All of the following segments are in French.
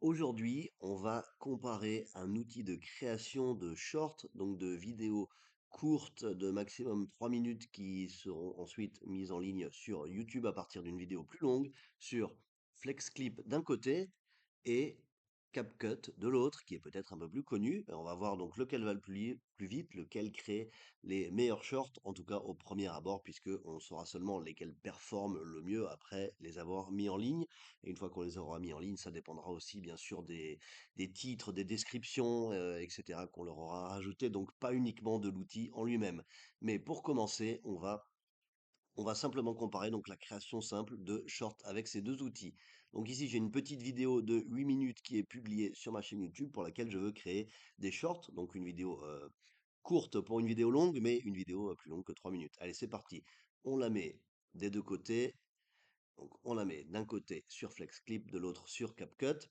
Aujourd'hui, on va comparer un outil de création de shorts, donc de vidéos courtes de maximum 3 minutes qui seront ensuite mises en ligne sur YouTube à partir d'une vidéo plus longue, sur FlexClip d'un côté et CapCut de l'autre, qui est peut-être un peu plus connu. On va voir donc lequel va le plus vite, lequel crée les meilleurs shorts, en tout cas au premier abord, puisque on saura seulement lesquels performent le mieux après les avoir mis en ligne. Et une fois qu'on les aura mis en ligne, ça dépendra aussi bien sûr des titres, des descriptions, etc. qu'on leur aura rajouté, donc pas uniquement de l'outil en lui-même. Mais pour commencer, on va simplement comparer donc la création simple de shorts avec ces deux outils. Donc ici, j'ai une petite vidéo de 8 minutes qui est publiée sur ma chaîne YouTube pour laquelle je veux créer des shorts, donc une vidéo courte pour une vidéo longue, mais une vidéo plus longue que 3 minutes. Allez, c'est parti. On la met des deux côtés. Donc on la met d'un côté sur FlexClip, de l'autre sur CapCut.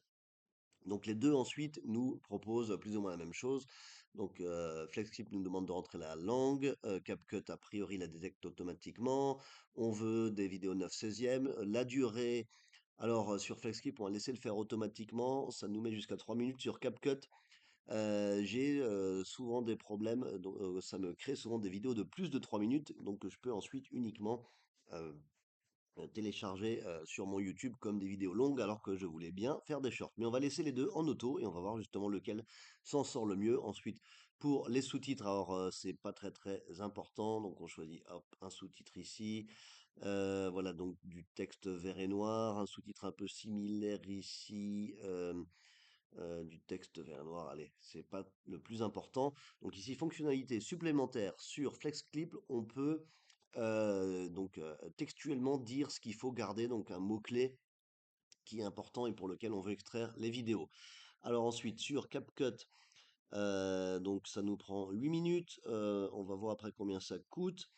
Donc les deux ensuite nous proposent plus ou moins la même chose. Donc FlexClip nous demande de rentrer la langue, CapCut a priori la détecte automatiquement. On veut des vidéos 9/16. La durée, alors sur FlexClip on va laisser le faire automatiquement, ça nous met jusqu'à 3 minutes. Sur CapCut, j'ai souvent des problèmes, donc ça me crée souvent des vidéos de plus de 3 minutes, donc je peux ensuite uniquement euh, télécharger sur mon YouTube comme des vidéos longues alors que je voulais bien faire des shorts. Mais on va laisser les deux en auto et on va voir justement lequel s'en sort le mieux. Ensuite, pour les sous-titres, alors c'est pas très très important, donc on choisit hop, un sous-titre ici. Voilà, donc du texte vert et noir, un sous-titre un peu similaire ici. Du texte vert et noir, allez, c'est pas le plus important. Donc ici, fonctionnalité supplémentaire sur FlexClip, on peut textuellement dire ce qu'il faut garder, donc un mot-clé qui est important et pour lequel on veut extraire les vidéos. Alors ensuite, sur CapCut, donc ça nous prend 8 minutes. On va voir après combien ça coûte.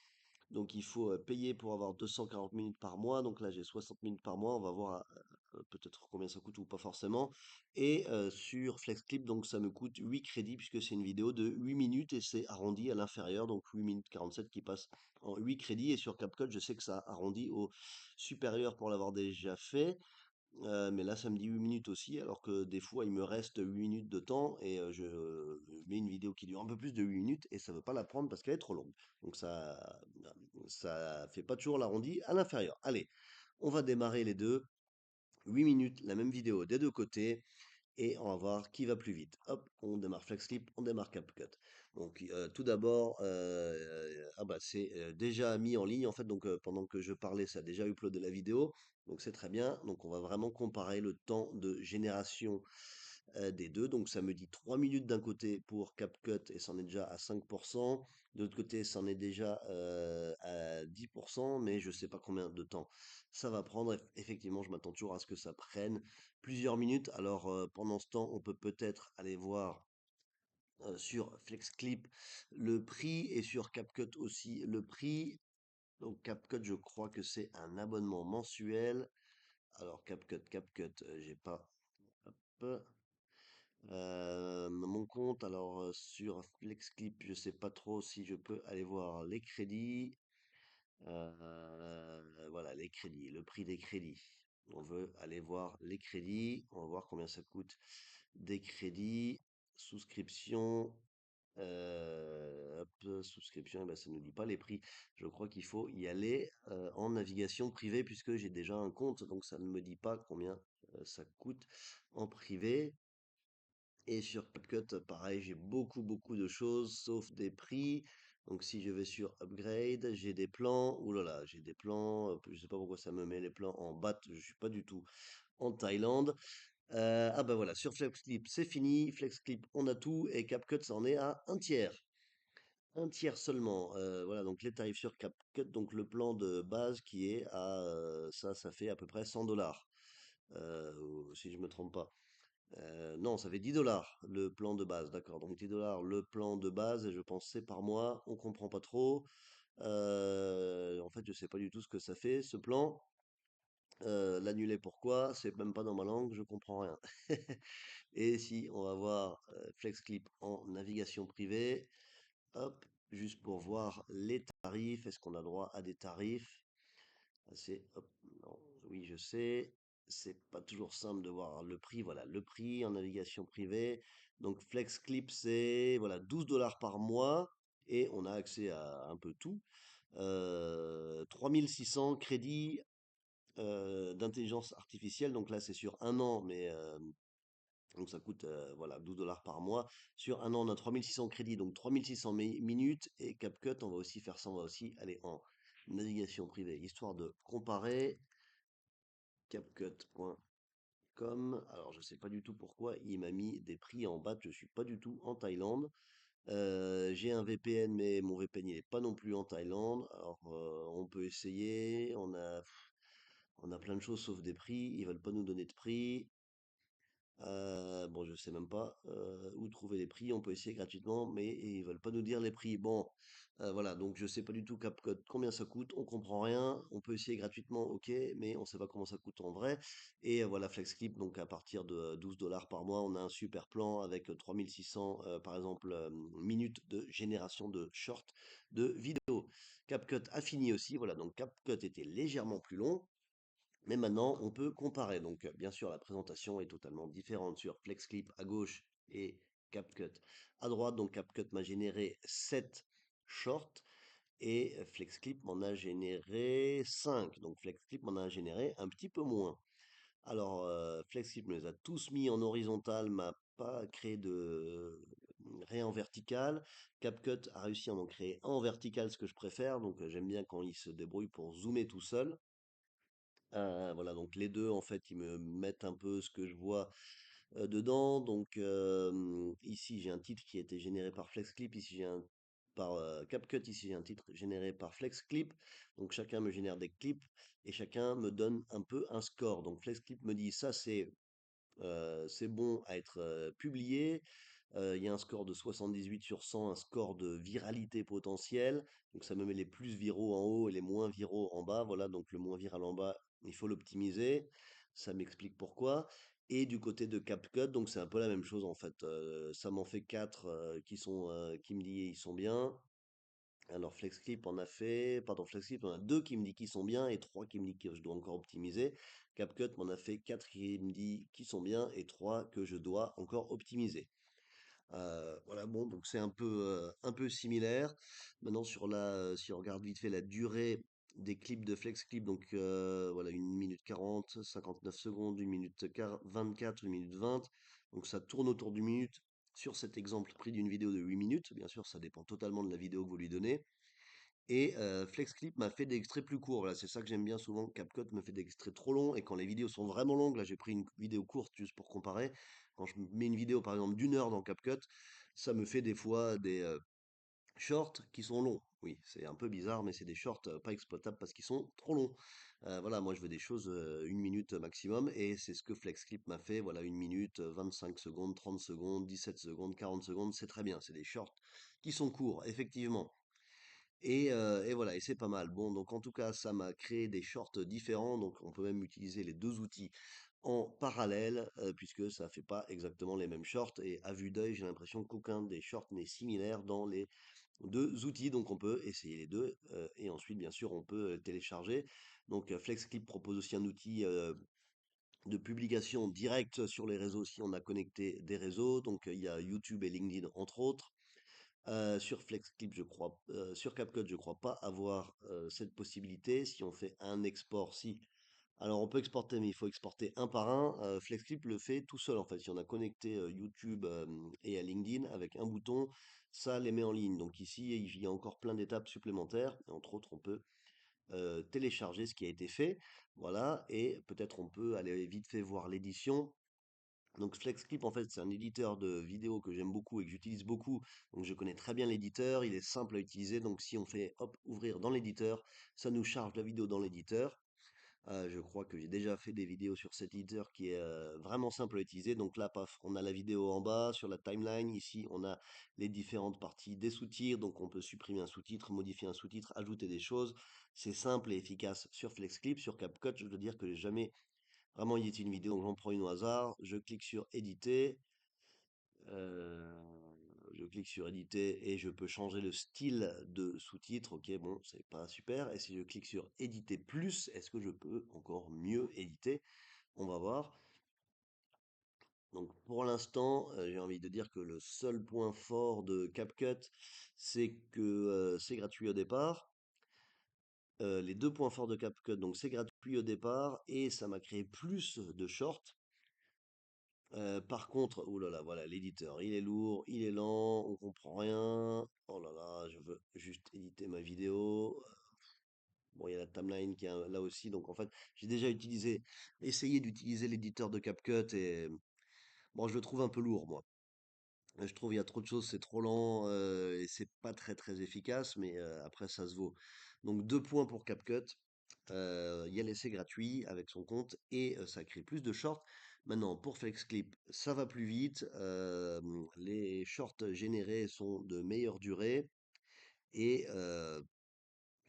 Donc il faut payer pour avoir 240 minutes par mois. Donc là j'ai 60 minutes par mois. On va voir peut-être combien ça coûte ou pas forcément. Et sur FlexClip, donc ça me coûte 8 crédits puisque c'est une vidéo de 8 minutes et c'est arrondi à l'inférieur. Donc 8 minutes 47 qui passe en 8 crédits. Et sur CapCut, je sais que ça arrondit au supérieur pour l'avoir déjà fait. Mais là, ça me dit 8 minutes aussi, alors que des fois, il me reste 8 minutes de temps et je mets une vidéo qui dure un peu plus de 8 minutes et ça veut pas la prendre parce qu'elle est trop longue. Donc ça fait pas toujours l'arrondi à l'inférieur. Allez, on va démarrer les deux. 8 minutes, la même vidéo des deux côtés et on va voir qui va plus vite. Hop, on démarre FlexClip, on démarre CapCut. Donc tout d'abord, ah bah c'est déjà mis en ligne en fait, donc pendant que je parlais, ça a déjà uploadé la vidéo, donc c'est très bien. Donc on va vraiment comparer le temps de génération des deux. Donc ça me dit 3 minutes d'un côté pour CapCut et c'en est déjà à 5%. De l'autre côté, c'en est déjà à 10%, mais je sais pas combien de temps ça va prendre. Effectivement, je m'attends toujours à ce que ça prenne plusieurs minutes. Alors pendant ce temps, on peut peut-être aller voir sur FlexClip le prix et sur CapCut aussi le prix. Donc CapCut, je crois que c'est un abonnement mensuel. Alors CapCut, j'ai pas. Hop. Mon compte, alors sur FlexClip, je sais pas trop si je peux aller voir les crédits. Voilà, les crédits, le prix des crédits. On veut aller voir les crédits. On va voir combien ça coûte des crédits. Souscription. Hop, souscription, eh ben, ça ne nous dit pas les prix. Je crois qu'il faut y aller en navigation privée puisque j'ai déjà un compte, donc ça ne me dit pas combien ça coûte en privé. Et sur CapCut, pareil, j'ai beaucoup de choses, sauf des prix. Donc si je vais sur Upgrade, j'ai des plans. Ouh là là, j'ai des plans. Je sais pas pourquoi ça me met les plans en bas. Je suis pas du tout en Thaïlande. Ah bah voilà, sur FlexClip, c'est fini. FlexClip, on a tout. Et CapCut, ça en est à un tiers. Un tiers seulement. Voilà, donc les tarifs sur CapCut, donc le plan de base qui est à ça fait à peu près 100 $. Si je me trompe pas. Non, ça fait 10 $ le plan de base, d'accord. Donc 10 $ le plan de base, et je pense c'est par mois, on comprend pas trop. En fait, je sais pas du tout ce que ça fait, ce plan. L'annuler pourquoi? C'est même pas dans ma langue, je comprends rien. Et si on va voir FlexClip en navigation privée, hop, juste pour voir les tarifs, est-ce qu'on a droit à des tarifs? Ah, c'est, hop, non, oui, je sais. c'est pas toujours simple de voir le prix. Voilà, le prix en navigation privée. Donc FlexClip, c'est voilà 12 dollars par mois et on a accès à un peu tout. 3600 crédits d'intelligence artificielle. Donc là, c'est sur un an, mais donc ça coûte voilà 12 dollars par mois. Sur un an, on a 3600 crédits, donc 3600 minutes. Et CapCut, on va aussi faire ça, on va aussi aller en navigation privée, histoire de comparer. CapCut.com. Alors, je sais pas du tout pourquoi il m'a mis des prix en bas. Je suis pas du tout en Thaïlande. J'ai un VPN, mais mon VPN il est pas non plus en Thaïlande. Alors, on peut essayer. On a plein de choses sauf des prix. Ils veulent pas nous donner de prix. Bon, je sais même pas où trouver les prix. On peut essayer gratuitement, mais ils veulent pas nous dire les prix. Bon, voilà. Donc je sais pas du tout CapCut combien ça coûte. On comprend rien. On peut essayer gratuitement, ok, mais on sait pas comment ça coûte en vrai. Et voilà FlexClip. Donc à partir de 12 dollars par mois, on a un super plan avec 3600 par exemple minutes de génération de shorts de vidéos. CapCut a fini aussi. Voilà. Donc CapCut était légèrement plus long. Mais maintenant, on peut comparer. Donc, bien sûr, la présentation est totalement différente sur FlexClip à gauche et CapCut à droite. Donc, CapCut m'a généré 7 shorts et FlexClip m'en a généré 5. Donc, FlexClip m'en a généré un petit peu moins. Alors, FlexClip me les a tous mis en horizontal, m'a pas créé de rien en vertical. CapCut a réussi à en créer un en vertical, ce que je préfère. Donc, j'aime bien quand il se débrouille pour zoomer tout seul. Voilà, donc les 2 en fait, ils me mettent un peu ce que je vois, dedans. Donc, ici, j'ai un titre qui a été généré par FlexClip, ici j'ai un par, CapCut, ici j'ai un titre généré par FlexClip. Donc chacun me génère des clips et chacun me donne un peu un score. Donc FlexClip me dit: «Ça, c'est bon à être publié. Il y a un score de 78 sur 100, un score de viralité potentielle. Donc ça me met les plus viraux en haut et les moins viraux en bas. Voilà, donc le moins viral en bas, il faut l'optimiser. Ça m'explique pourquoi. Et du côté de CapCut, donc c'est un peu la même chose en fait. Ça m'en fait 4 qui me dit ils sont bien. Alors FlexClip en a fait, pardon, FlexClip en a 2 qui me dit qu'ils sont bien et 3 qui me dit que je dois encore optimiser. CapCut m'en a fait 4 qui me dit qu'ils sont bien et 3 que je dois encore optimiser. Voilà, bon, donc c'est un peu similaire. Maintenant, si on regarde vite fait la durée des clips de FlexClip, donc voilà, 1 minute 40, 59 secondes, 1 minute 24, 1 minute 20. Donc ça tourne autour d'une minute sur cet exemple pris d'une vidéo de 8 minutes. Bien sûr, ça dépend totalement de la vidéo que vous lui donnez. Et FlexClip m'a fait des extraits plus courts. Voilà, c'est ça que j'aime bien souvent. CapCut me fait des extraits trop longs et quand les vidéos sont vraiment longues, là j'ai pris une vidéo courte juste pour comparer. Quand je mets une vidéo par exemple d'1 heure dans CapCut, ça me fait des fois des shorts qui sont longs. Oui, c'est un peu bizarre, mais c'est des shorts pas exploitables parce qu'ils sont trop longs. Voilà, moi je veux des choses 1 minute maximum et c'est ce que FlexClip m'a fait. Voilà, 1 minute, 25 secondes, 30 secondes, 17 secondes, 40 secondes, c'est très bien. C'est des shorts qui sont courts, effectivement. Et voilà, et c'est pas mal. Bon, donc en tout cas, ça m'a créé des shorts différents, donc on peut même utiliser les 2 outils en parallèle, puisque ça fait pas exactement les mêmes shorts et à vue d'œil, j'ai l'impression qu'aucun des shorts n'est similaire dans les 2 outils, donc on peut essayer les 2, et ensuite bien sûr on peut, télécharger. Donc, FlexClip propose aussi un outil, de publication directe sur les réseaux si on a connecté des réseaux, donc, il y a YouTube et LinkedIn entre autres. Sur FlexClip, je crois, sur CapCut, je crois pas avoir cette possibilité. Si on fait un export, si. Alors on peut exporter, mais il faut exporter un par un. FlexClip le fait tout seul en fait. Si on a connecté YouTube et à LinkedIn avec un bouton, ça les met en ligne. Donc ici, il y a encore plein d'étapes supplémentaires. Et entre autres, on peut télécharger ce qui a été fait. Voilà. Et peut-être on peut aller vite fait voir l'édition. Donc FlexClip, en fait, c'est un éditeur de vidéos que j'aime beaucoup et que j'utilise beaucoup. Donc je connais très bien l'éditeur, il est simple à utiliser. Donc si on fait hop, ouvrir dans l'éditeur, ça nous charge la vidéo dans l'éditeur. Je crois que j'ai déjà fait des vidéos sur cet éditeur qui est vraiment simple à utiliser. Donc là, paf, on a la vidéo en bas sur la timeline. Ici, on a les différentes parties des sous-titres. Donc on peut supprimer un sous-titre, modifier un sous-titre, ajouter des choses. C'est simple et efficace sur FlexClip. Sur CapCut, je veux dire que j'ai jamais vraiment éditer une vidéo, donc j'en prends une au hasard, je clique sur éditer, je clique sur éditer et je peux changer le style de sous-titre. Ok, bon, c'est pas super. Et si je clique sur éditer plus, est-ce que je peux encore mieux éditer? On va voir. Donc pour l'instant, j'ai envie de dire que le seul point fort de CapCut, c'est que c'est gratuit au départ. Les deux points forts de CapCut, donc c'est gratuit au départ et ça m'a créé plus de shorts. Par contre, oh là là, voilà, l'éditeur, il est lourd, il est lent, on comprend rien. Oh là là, je veux juste éditer ma vidéo. Bon, il y a la timeline qui est là aussi, donc en fait, j'ai déjà essayé d'utiliser l'éditeur de CapCut et bon, je le trouve un peu lourd, moi. Je trouve il y a trop de choses, c'est trop lent et c'est pas très très efficace, mais après ça se vaut. Donc deux points pour CapCut. Il y a l'essai gratuit avec son compte et ça crée plus de shorts. Maintenant, pour FlexClip, ça va plus vite. Les shorts générés sont de meilleure durée et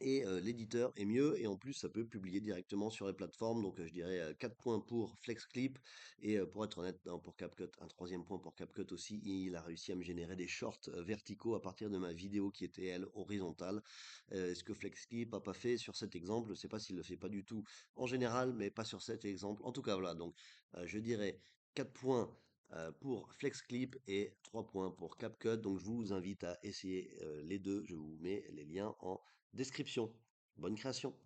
l'éditeur est mieux et en plus ça peut publier directement sur les plateformes. Donc je dirais 4 points pour FlexClip et pour être honnête, non, pour CapCut, un troisième point pour CapCut aussi, il a réussi à me générer des shorts verticaux à partir de ma vidéo qui était elle horizontale. Ce que FlexClip a pas fait sur cet exemple, je ne sais pas s'il le fait pas du tout en général, mais pas sur cet exemple. En tout cas voilà, donc je dirais 4 points pour FlexClip et 3 points pour CapCut. Donc je vous invite à essayer les deux. Je vous mets les liens en description. Bonne création.